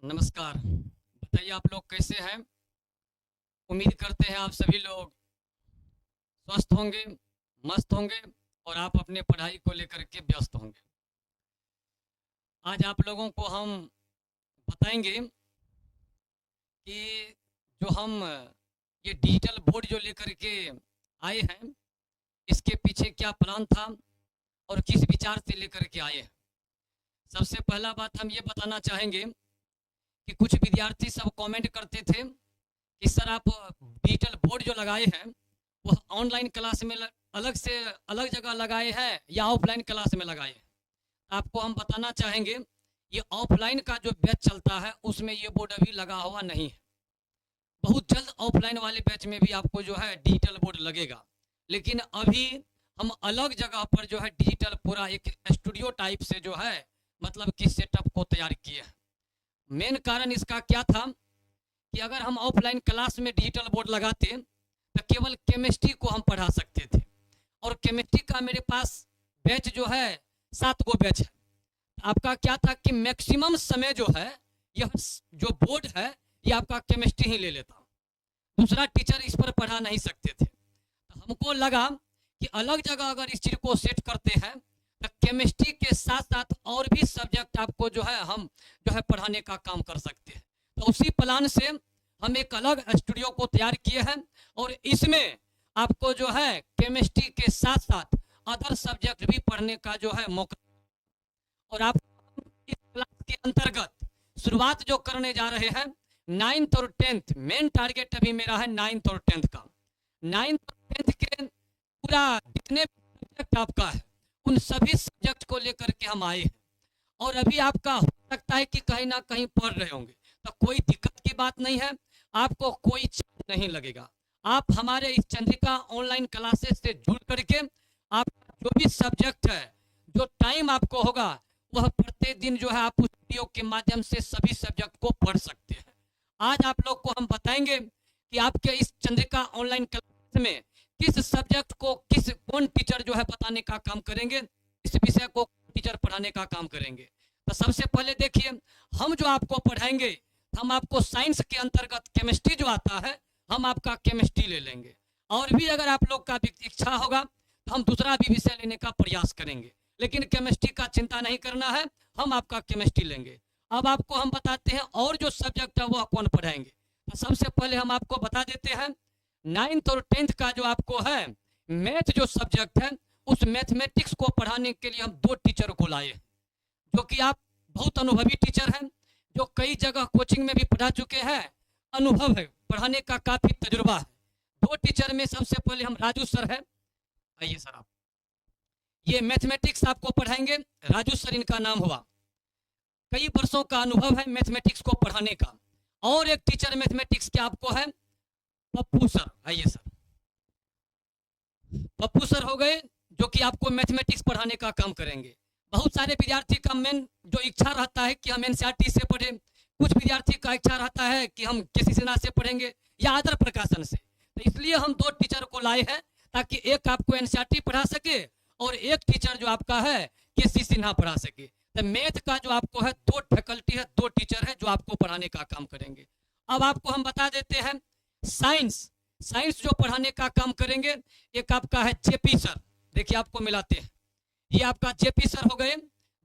नमस्कार। बताइए आप लोग कैसे हैं? उम्मीद करते हैं आप सभी लोग स्वस्थ होंगे, मस्त होंगे और आप अपने पढ़ाई को लेकर के व्यस्त होंगे। आज आप लोगों को हम बताएंगे कि जो हम ये डिजिटल बोर्ड जो लेकर के आए हैं, इसके पीछे क्या प्लान था और किस विचार से लेकर के आए हैं। सबसे पहला बात हम ये बताना चाहेंगे कि कुछ विद्यार्थी सब कमेंट करते थे कि सर आप डिजिटल बोर्ड जो लगाए हैं वो ऑनलाइन क्लास में अलग से अलग जगह लगाए हैं या ऑफलाइन क्लास में लगाए हैं। आपको हम बताना चाहेंगे ये ऑफलाइन का जो बैच चलता है उसमें ये बोर्ड अभी लगा हुआ नहीं है। बहुत जल्द ऑफलाइन वाले बैच में भी आपको जो है डिजिटल बोर्ड लगेगा, लेकिन अभी हम अलग जगह पर जो है डिजिटल पूरा एक स्टूडियो टाइप से जो है मतलब कि सेटअप को तैयार किए हैं। मेन कारण इसका क्या था कि अगर हम ऑफलाइन क्लास में डिजिटल बोर्ड लगाते तो केवल केमिस्ट्री को हम पढ़ा सकते थे, और केमिस्ट्री का मेरे पास बैच जो है 7 गो बैच है। आपका क्या था कि मैक्सिमम समय जो है यह जो बोर्ड है ये आपका केमिस्ट्री ही ले लेता, दूसरा टीचर इस पर पढ़ा नहीं सकते थे। तो हमको लगा कि अलग जगह अगर इस चीज़ को सेट करते हैं तो केमिस्ट्री के साथ साथ और भी सब्जेक्ट आपको जो है हम जो है पढ़ाने का काम कर सकते हैं। तो उसी प्लान से हम एक अलग स्टूडियो को तैयार किए हैं और इसमें आपको जो है केमिस्ट्री के साथ साथ अदर सब्जेक्ट भी पढ़ने का जो है मौका, और आप इस क्लास के अंतर्गत शुरुआत जो करने जा रहे हैं 9th और 10th, मेन टारगेट अभी मेरा है 9th और 10th का। 9th और 10th के पूरा जितने सब्जेक्ट आपका है उन सभी सब्जेक्ट को लेकर के हम आए हैं, और अभी आपका हो सकता है कि कहीं ना कहीं पढ़ रहे होंगे, तो कोई दिक्कत की बात नहीं है, आपको कोई चार्ज नहीं लगेगा। आप हमारे इस चंद्रिका ऑनलाइन क्लासेस से जुड़ करके आपका जो भी सब्जेक्ट है, जो टाइम आपको होगा वह प्रत्येक दिन जो है आप उस वीडियो के माध्यम से सभी सब्जेक्ट को पढ़ सकते हैं। आज आप लोग को हम बताएंगे कि आपके इस चंद्रिका ऑनलाइन क्लास में किस सब्जेक्ट को कौन टीचर जो है बताने का काम करेंगे, इस विषय को टीचर पढ़ाने का काम करेंगे। तो सबसे पहले देखिए, हम जो आपको पढ़ाएंगे, हम आपको साइंस के अंतर्गत केमिस्ट्री जो आता है हम आपका केमिस्ट्री ले लेंगे, और भी अगर आप लोग का इच्छा होगा तो हम दूसरा भी विषय लेने का प्रयास करेंगे, लेकिन केमिस्ट्री का चिंता नहीं करना है, हम आपका केमिस्ट्री लेंगे। अब आपको हम बताते हैं और जो सब्जेक्ट है वह कौन पढ़ाएंगे। तो सबसे पहले हम आपको बता देते हैं 9th और 10th का जो आपको है मैथ जो सब्जेक्ट है, उस मैथमेटिक्स को पढ़ाने के लिए हम 2 टीचर को लाए, जो कि आप बहुत अनुभवी टीचर हैं, जो कई जगह कोचिंग में भी पढ़ा चुके हैं, अनुभव है, पढ़ाने का काफ़ी तजुर्बा है। 2 टीचर में सबसे पहले हम राजू सर है, आइए सर आप, ये मैथमेटिक्स आपको पढ़ाएंगे। राजू सर इनका नाम हुआ, कई वर्षों का अनुभव है मैथमेटिक्स को पढ़ाने का। और एक टीचर मैथमेटिक्स के आपको है पप्पू सर, आइए सर, पप्पू सर हो गए जो कि आपको मैथमेटिक्स पढ़ाने का काम करेंगे। बहुत सारे विद्यार्थी का मेन जो इच्छा रहता है कि हम एनसीईआरटी से पढ़ें, कुछ विद्यार्थी का इच्छा रहता है कि हम केसी सिन्हा से पढ़ेंगे या अदर प्रकाशन से। तो इसलिए हम 2 टीचर को लाए हैं ताकि एक आपको एनसीईआरटी पढ़ा सके और एक टीचर जो आपका है केसी सिन्हा पढ़ा सके। तो मैथ का जो आपको है 2 फैकल्टी है, 2 टीचर है जो आपको पढ़ाने का काम करेंगे। अब आपको हम बता देते हैं साइंस, साइंस जो पढ़ाने का काम करेंगे एक आपका है जेपी सर, देखिए आपको मिलाते हैं, ये आपका जेपी सर हो गए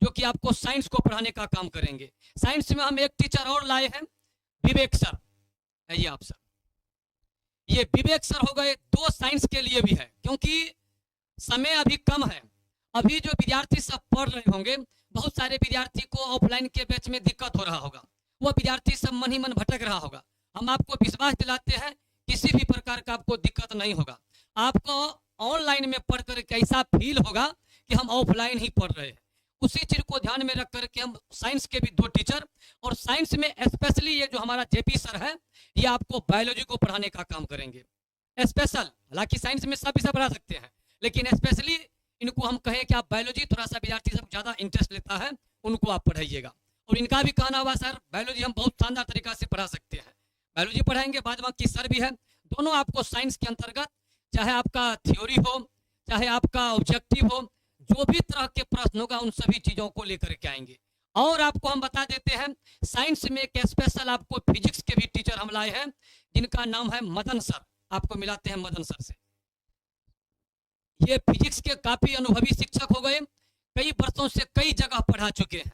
जो कि आपको साइंस को पढ़ाने का काम करेंगे। साइंस में हम एक टीचर और लाए हैं विवेक सर, आइए आप सर, ये विवेक सर हो गए। 2 साइंस के लिए भी है, क्योंकि समय अभी कम है, अभी जो विद्यार्थी सब पढ़ रहे होंगे, बहुत सारे विद्यार्थी को ऑफलाइन के बैच में दिक्कत हो रहा होगा, वो विद्यार्थी सब मन ही मन भटक रहा होगा। हम आपको विश्वास दिलाते हैं किसी भी प्रकार का आपको दिक्कत नहीं होगा, आपको ऑनलाइन में पढ़कर कैसा फील होगा कि हम ऑफलाइन ही पढ़ रहे हैं। उसी चीज को ध्यान में रख करके हम साइंस के भी 2 टीचर, और साइंस में स्पेशली ये जो हमारा जेपी सर है ये आपको बायोलॉजी को पढ़ाने का काम करेंगे स्पेशल। हालांकि साइंस में सब विषय पढ़ा सकते हैं, लेकिन स्पेशली इनको हम कहें कि आप बायोलॉजी, थोड़ा सा विद्यार्थी सब ज़्यादा इंटरेस्ट लेता है उनको आप पढ़ाइएगा। और इनका भी कहना हुआ सर बायोलॉजी हम बहुत शानदार तरीका से पढ़ा सकते हैं, बायोलॉजी पढ़ाएंगे। बाद बाकी सर भी है, दोनों आपको साइंस के अंतर्गत चाहे आपका थ्योरी हो चाहे आपका ऑब्जेक्टिव हो, जो भी तरह के प्रश्न होगा उन सभी चीज़ों को लेकर के आएंगे। और आपको हम बता देते हैं साइंस में एक स्पेशल आपको फिजिक्स के भी टीचर हम लाए हैं जिनका नाम है मदन सर। आपको मिलाते हैं मदन सर से। ये फिजिक्स के काफी अनुभवी शिक्षक हो गए, कई वर्षों से कई जगह पढ़ा चुके हैं,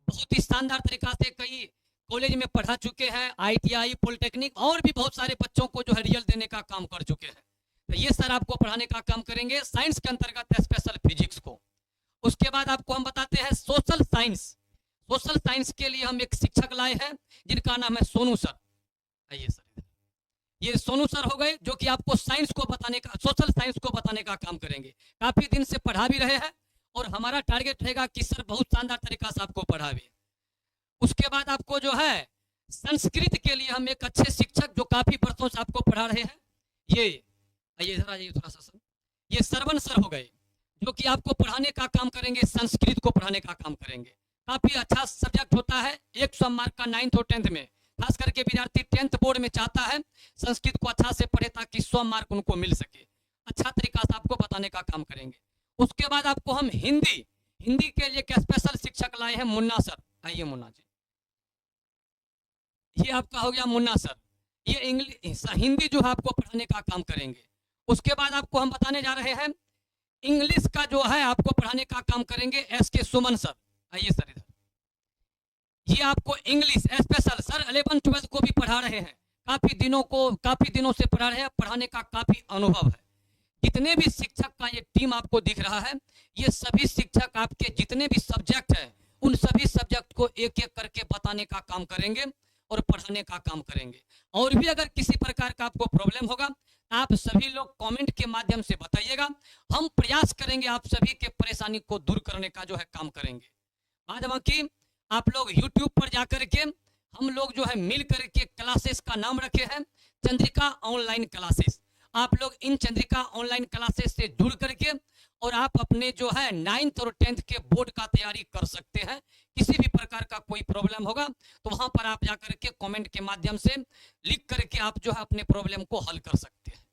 बहुत ही शानदार तरीका से कई कॉलेज में पढ़ा चुके हैं, ITI पॉलिटेक्निक और भी बहुत सारे बच्चों को जो है रिजल्ट देने का काम कर चुके हैं। तो ये सर आपको पढ़ाने का काम करेंगे साइंस के अंतर्गत स्पेशल फिजिक्स को। उसके बाद आपको हम बताते हैं सोशल साइंस। सोशल साइंस के लिए हम एक शिक्षक लाए हैं जिनका नाम है सोनू सर। आइए सर, ये सोनू सर हो गए जो कि आपको साइंस को बताने का, सोशल साइंस को बताने का काम करेंगे। काफी दिन से पढ़ा भी रहे हैं और हमारा टारगेट रहेगा कि सर बहुत शानदार तरीका से आपको पढ़ावे। उसके बाद आपको जो है संस्कृत के लिए हम एक अच्छे शिक्षक जो काफी वर्षों से आपको पढ़ा रहे हैं, ये आइए इधर आइए थोड़ा सा सर, ये सरवण सर हो गए जो कि आपको पढ़ाने का काम करेंगे, संस्कृत को पढ़ाने का काम करेंगे। काफी अच्छा सब्जेक्ट होता है, 100 मार्क का 9th और 10th में, खास करके विद्यार्थी 10th बोर्ड में चाहता है संस्कृत को अच्छा से पढ़े ताकि 100 मार्क उनको मिल सके। अच्छा तरीका से आपको बताने का काम करेंगे। उसके बाद आपको हम हिंदी के लिए एक स्पेशल शिक्षक लाए हैं मुन्ना सर। आइए मुन्ना जी, ये आपका हो गया मुन्ना सर। ये इंग्लिश हिंदी जो है आपको पढ़ाने का काम करेंगे। उसके बाद आपको हम बताने जा रहे हैं इंग्लिश का जो है आपको पढ़ाने का काम करेंगे SK सुमन सर। आइए सर इधर, ये आपको English special sir 11th 12th को भी पढ़ा रहे हैं, काफी दिनों से पढ़ा रहे हैं, पढ़ाने का काफी अनुभव है। जितने भी शिक्षक का ये टीम आपको दिख रहा है, ये सभी शिक्षक आपके जितने भी सब्जेक्ट है उन सभी सब्जेक्ट को एक एक करके बताने का काम करेंगे और पढ़ाने का काम करेंगे। और भी अगर किसी प्रकार का आपको प्रॉब्लम होगा आप सभी लोग कमेंट के माध्यम से बताइएगा, हम प्रयास करेंगे आप सभी के परेशानी को दूर करने का जो है काम करेंगे। बाद बाकी आप लोग YouTube पर जाकर के हम लोग जो है मिल करके क्लासेस का नाम रखे हैं चंद्रिका ऑनलाइन क्लासेस। आप लोग इन चंद्रिका ऑनलाइन क्लासेस से जुड़ करके और आप अपने जो है 9th और 10th के बोर्ड का तैयारी कर सकते हैं। किसी भी प्रकार का कोई प्रॉब्लम होगा तो वहां पर आप जाकर के कमेंट के माध्यम से लिख करके आप जो है अपने प्रॉब्लम को हल कर सकते हैं।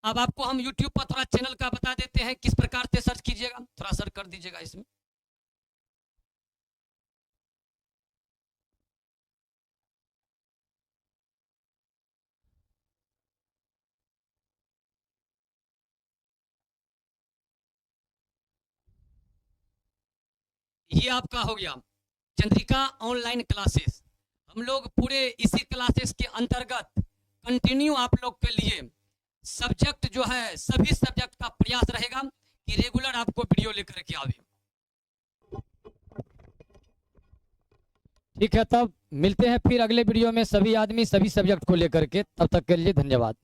अब आपको हम YouTube पर थोड़ा चैनल का बता देते हैं किस प्रकार से सर्च कीजिएगा, थोड़ा सर्च कर दीजिएगा इसमें। ये आपका हो गया चंद्रिका ऑनलाइन क्लासेस। हम लोग पूरे इसी क्लासेस के अंतर्गत कंटिन्यू आप लोग के लिए सब्जेक्ट जो है सभी सब्जेक्ट का प्रयास रहेगा कि रेगुलर आपको वीडियो लेकर के आवे। ठीक है, तब मिलते हैं फिर अगले वीडियो में सभी आदमी सभी सब्जेक्ट को लेकर के। तब तक के लिए धन्यवाद।